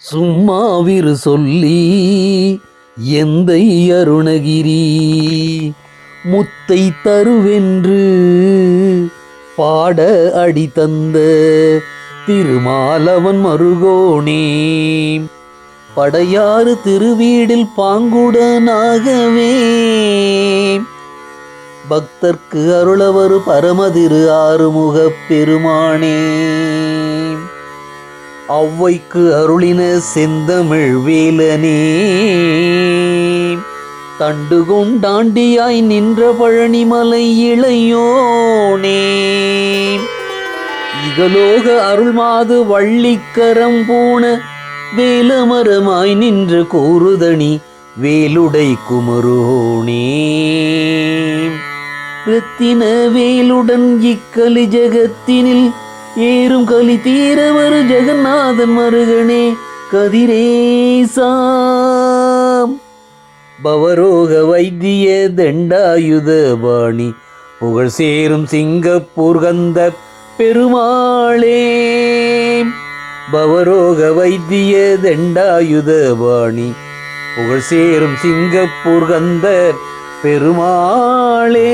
சும்மாவிரு சொல்லி எந்தை அருணகிரி முத்தை தருவென்று பாட அடி தந்த திருமாலவன் மருகோனே படையாறு திருவீடில் பாங்குடனாகவே பக்தர்க்கு அருளவரு பரமதிரு ஆறுமுகப் பெருமானே ஔவைக்கு அருளின செந்தமிழ் வேலனே தண்டு கொண்டாண்டியாய் நின்ற பழனிமலை இளையோனே இகலோக அருள்மாது வள்ளிக்கரம் பூண வேலமரமாய் நின்ற கூறுதணி வேலுடை குமரோனே ரத்தின வேலுடன் இக்கலி ஜகத்தினில் ஏறும் கலி தீரவரு ஜெகநாதன் மருகனே கதிரேசாம் பவரோக வைத்திய தண்டாயுத பாணி புகழ் சேரும் சிங்கப்பூர் கந்த பெருமாளே பவரோக வைத்திய தண்டாயுத பாணி புகழ் சேரும் சிங்கப்பூர் கந்த பெருமாளே.